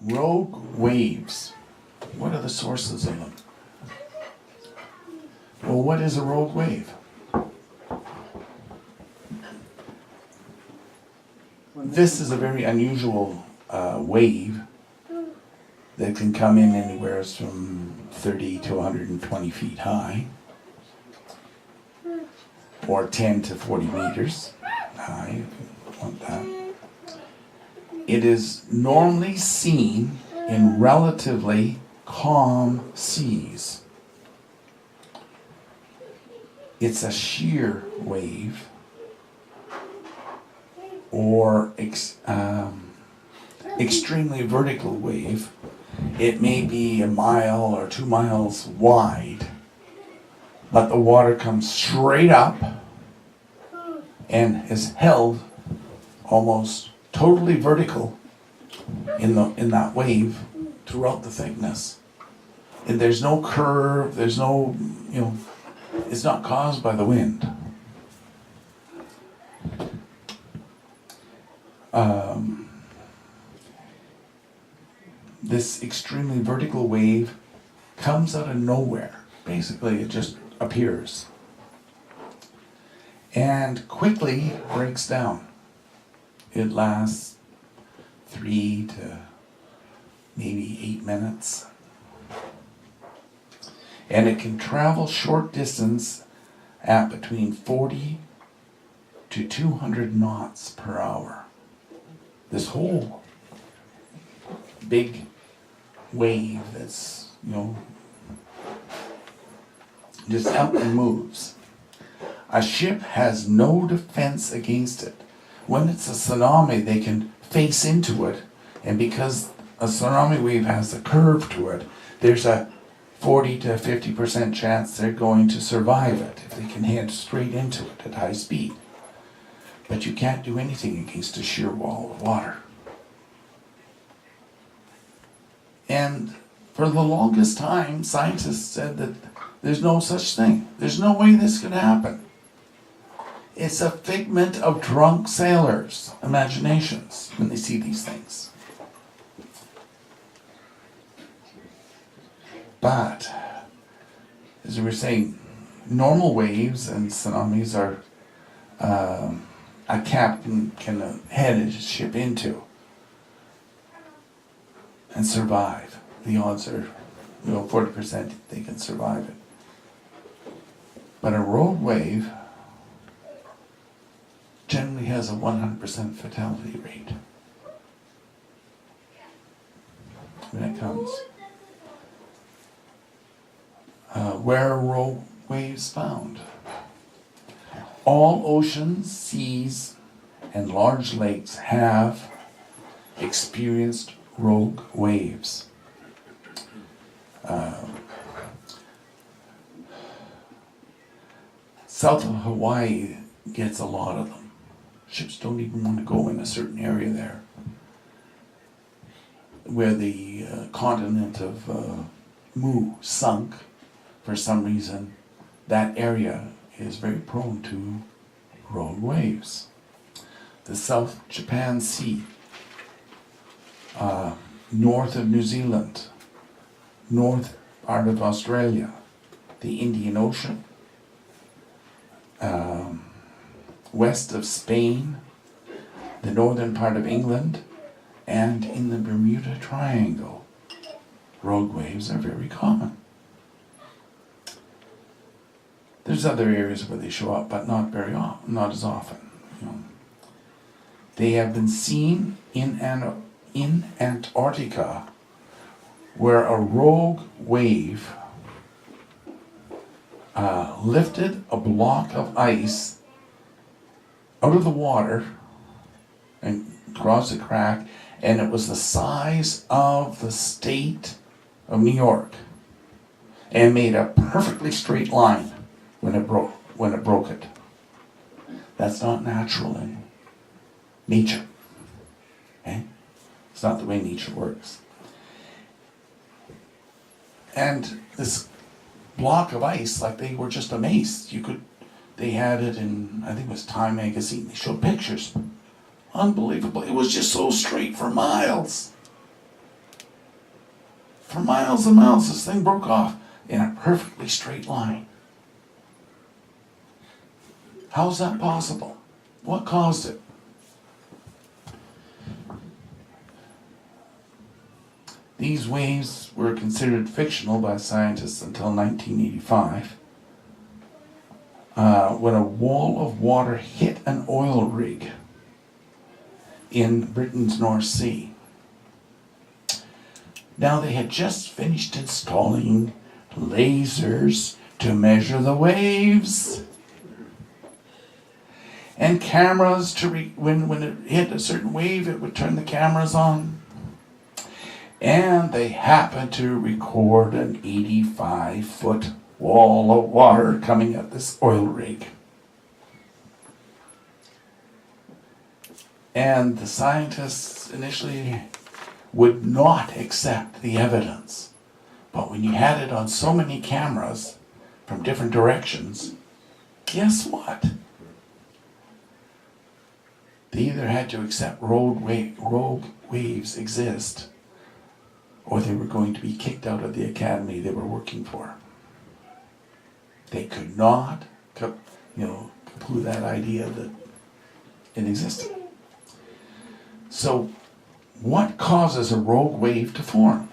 Rogue waves. What are the sources of them? Well, what is a rogue wave? This is a very unusual wave that can come in anywhere from 30 to 120 feet high, or 10 to 40 meters high, if you want that. It is normally seen in relatively calm seas. It's a shear wave or extremely vertical wave. It may be a mile or 2 miles wide, but the water comes straight up and is held almost totally vertical in that wave throughout the thickness. And there's no curve, there's no, it's not caused by the wind. This extremely vertical wave comes out of nowhere. Basically, it just appears and quickly breaks down. It lasts 3 to maybe 8 minutes. And it can travel short distance at between 40 to 200 knots per hour. This whole big wave that's, just up and moves. A ship has no defense against it. When it's a tsunami, they can face into it, and because a tsunami wave has a curve to it, there's a 40 to 50% chance they're going to survive it if they can head straight into it at high speed. But you can't do anything against a sheer wall of water. And for the longest time, scientists said that there's no such thing. There's no way this could happen. It's a figment of drunk sailors' imaginations when they see these things. But, as we were saying, normal waves and tsunamis are a captain can head his ship into and survive. The odds are, 40% they can survive it. But a rogue wave generally has a 100% fatality rate when it comes. Where are rogue waves found? All oceans, seas, and large lakes have experienced rogue waves. South of Hawaii gets a lot of them. Ships don't even want to go in a certain area there. Where the continent of Mu sunk, for some reason, that area is very prone to rogue waves. The South Japan Sea, north of New Zealand, north part of Australia, the Indian Ocean, west of Spain, the northern part of England, and in the Bermuda Triangle, rogue waves are very common. There's other areas where they show up, but not very often, not as often. They have been seen in Antarctica, where a rogue wave lifted a block of ice out of the water and across a crack, and it was the size of the state of New York, and made a perfectly straight line when it broke it. That's not natural in nature. Okay? It's not the way nature works. And this block of ice, like they were just amazed. They had it in, I think it was Time magazine. They showed pictures. Unbelievable. It was just so straight for miles. For miles and miles, this thing broke off in a perfectly straight line. How's that possible? What caused it? These waves were considered fictional by scientists until 1985, when a wall of water hit an oil rig in Britain's North Sea. Now, they had just finished installing lasers to measure the waves and cameras to when it hit a certain wave, it would turn the cameras on. And they happened to record an 85-foot wall of water coming at this oil rig. And the scientists initially would not accept the evidence. But when you had it on so many cameras from different directions, guess what? They either had to accept rogue waves exist, or they were going to be kicked out of the academy they were working for. They could not, poo-poo that idea that it existed. So, what causes a rogue wave to form?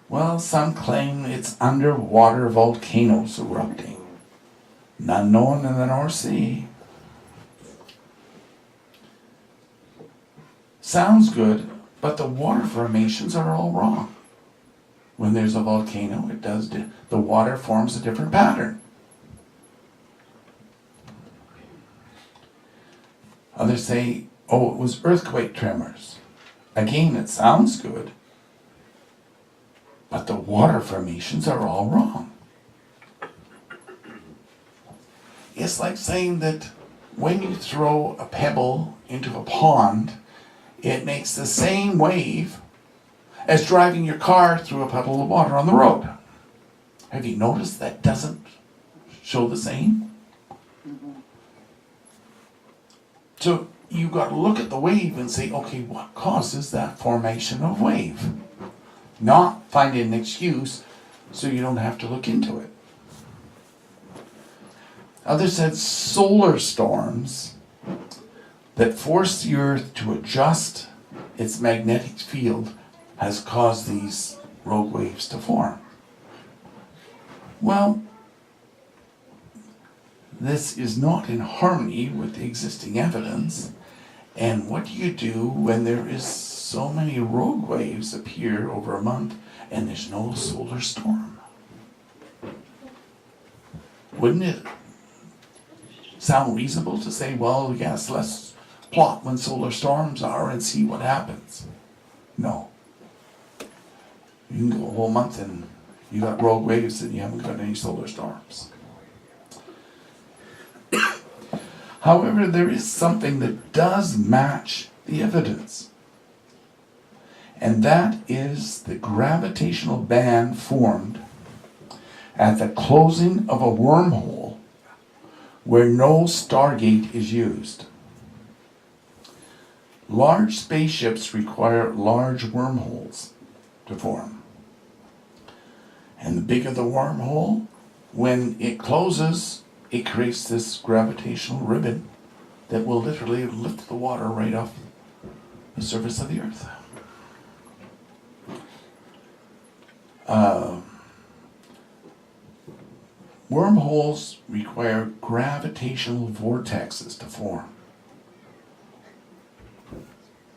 Well, some claim it's underwater volcanoes erupting. None known in the North Sea. Sounds good, but the water formations are all wrong. When there's a volcano, the water forms a different pattern. Others say, oh, it was earthquake tremors. Again, it sounds good, but the water formations are all wrong. It's like saying that when you throw a pebble into a pond, it makes the same wave as driving your car through a puddle of water on the road. Have you noticed that doesn't show the same? So you've got to look at the wave and say, okay, what causes that formation of wave? Not find an excuse so you don't have to look into it. Others said solar storms that force the Earth to adjust its magnetic field has caused these rogue waves to form. Well, this is not in harmony with the existing evidence. And what do you do when there is so many rogue waves appear over a month and there's no solar storm? Wouldn't it sound reasonable to say, well, yes, let's plot when solar storms are and see what happens? No. You can go a whole month and you got rogue waves and you haven't got any solar storms. However, there is something that does match the evidence. And that is the gravitational band formed at the closing of a wormhole where no stargate is used. Large spaceships require large wormholes to form. And the bigger the wormhole, when it closes, it creates this gravitational ribbon that will literally lift the water right off the surface of the Earth. Wormholes require gravitational vortexes to form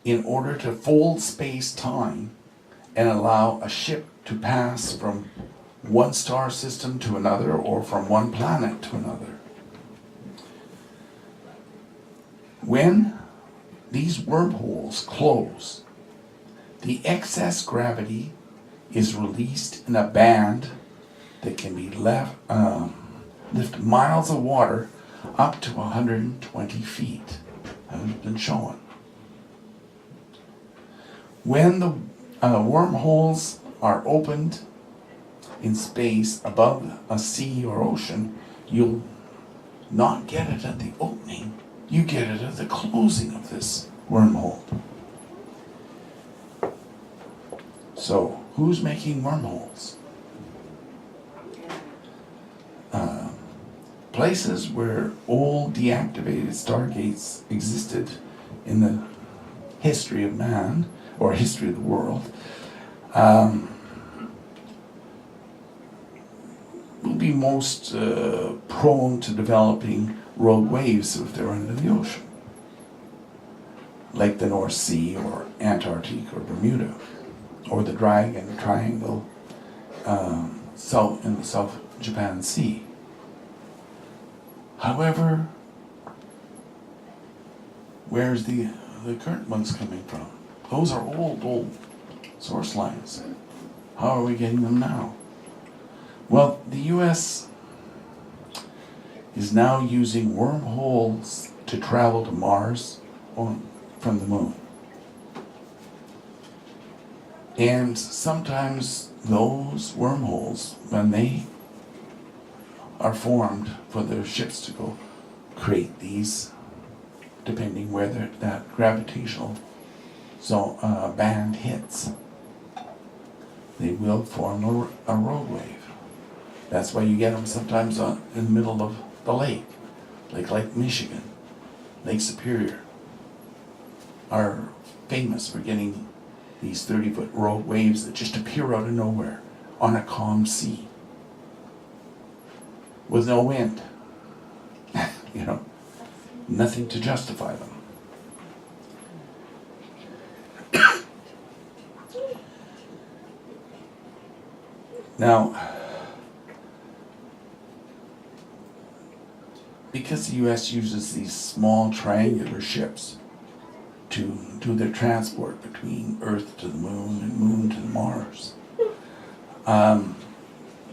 in order to fold space-time and allow a ship to pass from one star system to another or from one planet to another. When these wormholes close, the excess gravity is released in a band that can be lift miles of water up to 120 feet. That has been shown. When the wormholes are opened in space above a sea or ocean, you'll not get it at the opening, you get it at the closing of this wormhole. So, who's making wormholes? Places where old deactivated stargates existed in the history of man, or history of the world, will be most prone to developing rogue waves if they're under the ocean, like the North Sea or Antarctic or Bermuda, or the Dragon Triangle in the South Japan Sea. However, where's the current ones coming from? Those are old source lines. How are we getting them now? Well, the US is now using wormholes to travel to Mars from the moon. And sometimes those wormholes, when they are formed for the ships to go, create these, depending where that gravitational band hits, they will form a rogue wave. That's why you get them sometimes in the middle of the lake, like Lake Michigan, Lake Superior, are famous for getting these 30-foot rogue waves that just appear out of nowhere on a calm sea with no wind. Nothing to justify them. Now, because the US uses these small triangular ships to do their transport between Earth to the moon and moon to Mars,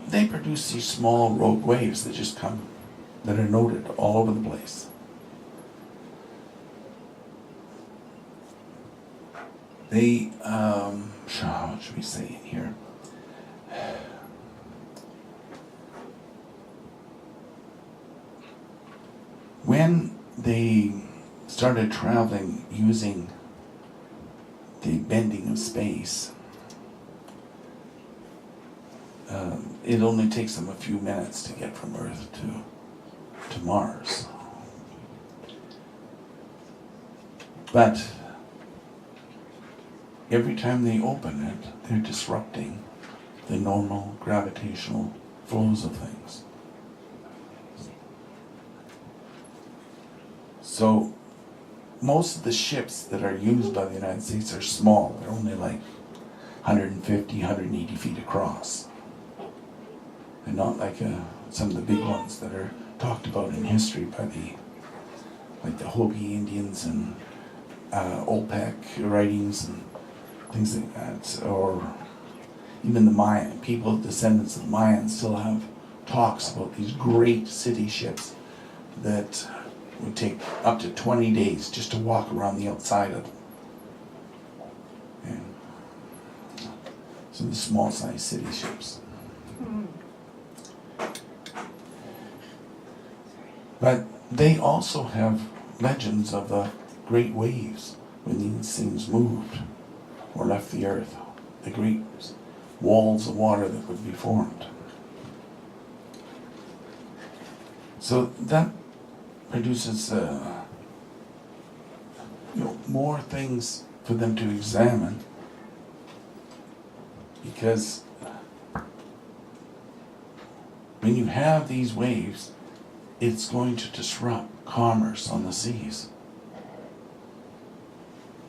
they produce these small rogue waves that just come, that are noted all over the place. They, what should we say here? When they started traveling using the bending of space, it only takes them a few minutes to get from Earth to Mars. But every time they open it, they're disrupting the normal gravitational flows of things. So most of the ships that are used by the United States are small. They're only like 150, 180 feet across. And not like some of the big ones that are talked about in history by the Hopi Indians and Olpec writings and things like that. Or even the Mayan, people, descendants of the Mayans still have talks about these great city ships that would take up to 20 days just to walk around the outside of them. And so the small size city ships. But they also have legends of the great waves when these things moved or left the earth, the great walls of water that would be formed. So that produces more things for them to examine, because when you have these waves, it's going to disrupt commerce on the seas.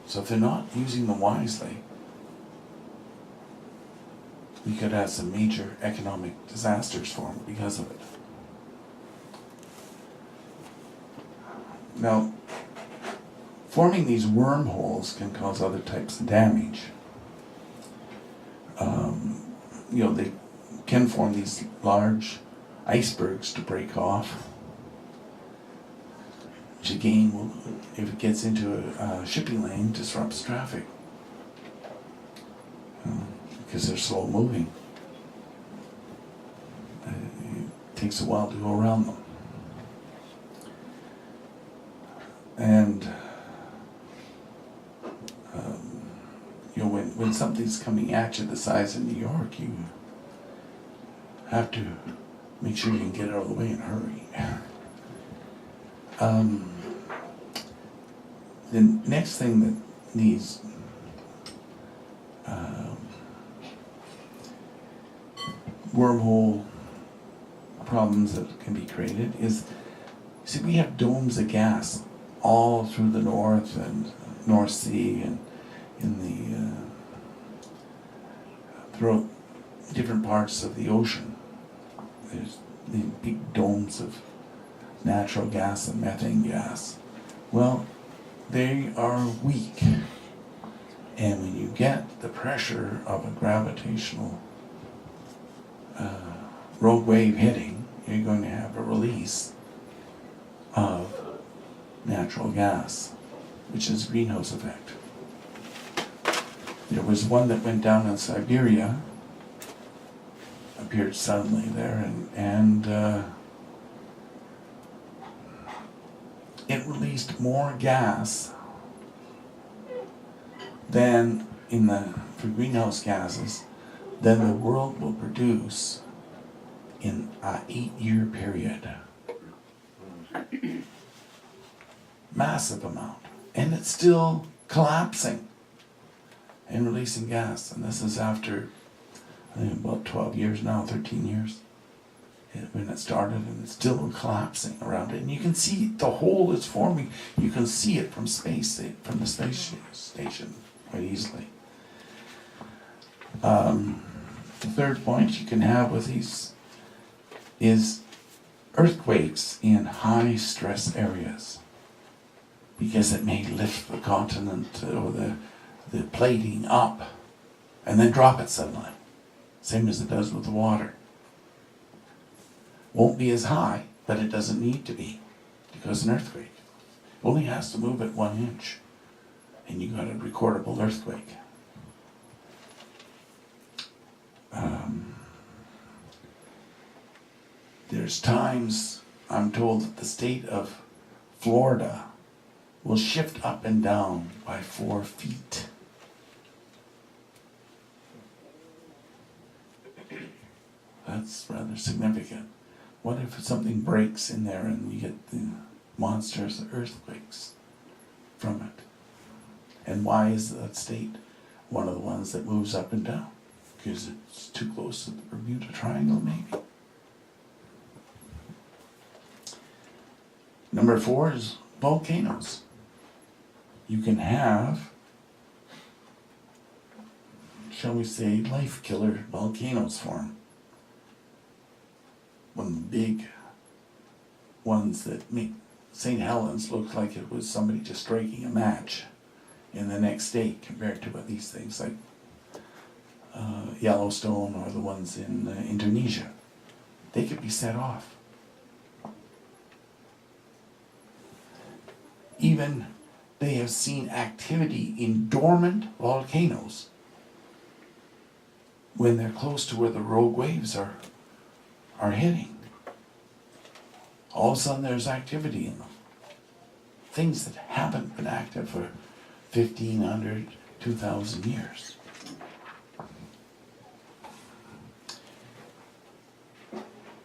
So if they're not using them wisely, we could have some major economic disasters form because of it. Now, forming these wormholes can cause other types of damage. They can form these large icebergs to break off, which again, will, if it gets into a shipping lane, disrupts traffic because they're slow moving. It takes a while to go around them. And when when something's coming at you the size of New York, you have to make sure you can get out of the way and hurry. The next thing that needs wormhole problems that can be created is, see, we have domes of gas all through the North and North Sea and in the throughout different parts of the ocean. There's the big domes of natural gas and methane gas. Well, they are weak, and when you get the pressure of a gravitational rogue wave hitting, you're going to have a release of natural gas, which is greenhouse effect. There was one that went down in Siberia, appeared suddenly there, and it released more gas than for greenhouse gases than the world will produce in an 8-year period. Massive amount. And it's still collapsing and releasing gas. And this is after, I think, about 12 years now, 13 years, when it started, and it's still collapsing around it. And you can see the hole is forming. You can see it from the space station quite easily. The third point you can have with these is earthquakes in high stress areas, because it may lift the continent or the plating up and then drop it suddenly, same as it does with the water. Won't be as high, but it doesn't need to be, because an earthquake only has to move at 1 inch and you got a recordable earthquake. There's times, I'm told, that the state of Florida will shift up and down by 4 feet. That's rather significant. What if something breaks in there and you get the monstrous earthquakes from it? And why is that state one of the ones that moves up and down? Because it's too close to the Bermuda Triangle, maybe. Number 4 is volcanoes. You can have, shall we say, life killer volcanoes form. One of the big ones that make St. Helens look like it was somebody just striking a match in the next day, compared to what these things like Yellowstone or the ones in Indonesia. They could be set off. Even they have seen activity in dormant volcanoes when they're close to where the rogue waves are hitting. All of a sudden there's activity in them. Things that haven't been active for 1,500, 2,000 years.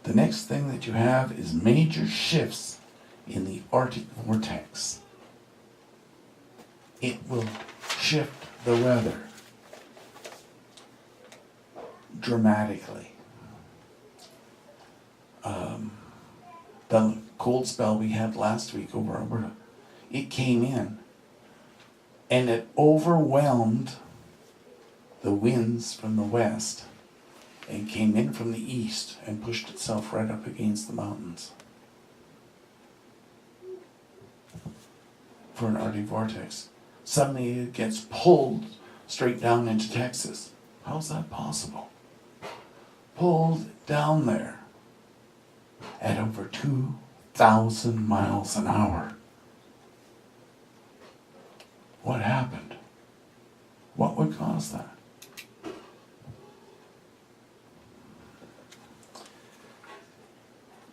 The next thing that you have is major shifts in the Arctic vortex. It will shift the weather dramatically. The cold spell we had last week over Alberta, it came in and it overwhelmed the winds from the west and came in from the east and pushed itself right up against the mountains for an Arctic vortex. Suddenly it gets pulled straight down into Texas. How's that possible? Pulled down there at over 2,000 miles an hour. What happened? What would cause that?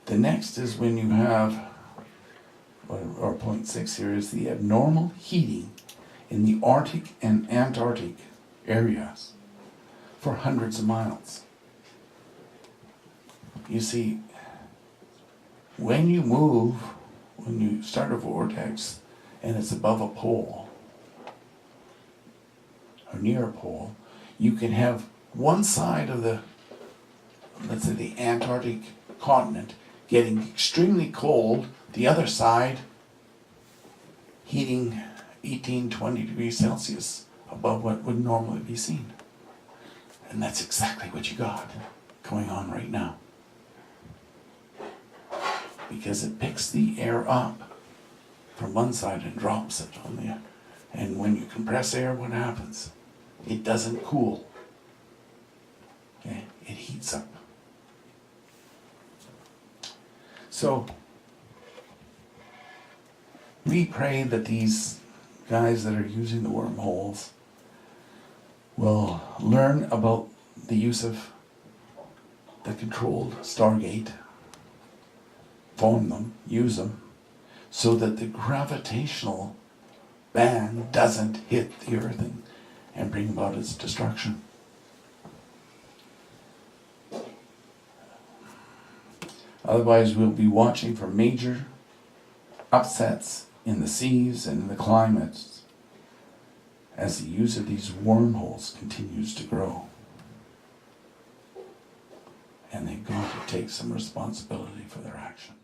The next is when you have, or point 6 here, is the abnormal heating in the Arctic and Antarctic areas for hundreds of miles. You see, when you start a vortex and it's above a pole or near a pole, you can have one side of the, let's say, the Antarctic continent getting extremely cold, the other side heating 18, 20 degrees Celsius above what would normally be seen. And that's exactly what you got going on right now. Because it picks the air up from one side and drops it on the other. And when you compress air, what happens? It doesn't cool. Okay? It heats up. So, we pray that these guys that are using the wormholes will learn about the use of the controlled Stargate, form them, use them, so that the gravitational band doesn't hit the Earth and bring about its destruction. Otherwise, we'll be watching for major upsets in the seas and in the climates as the use of these wormholes continues to grow. And they've got to take some responsibility for their action.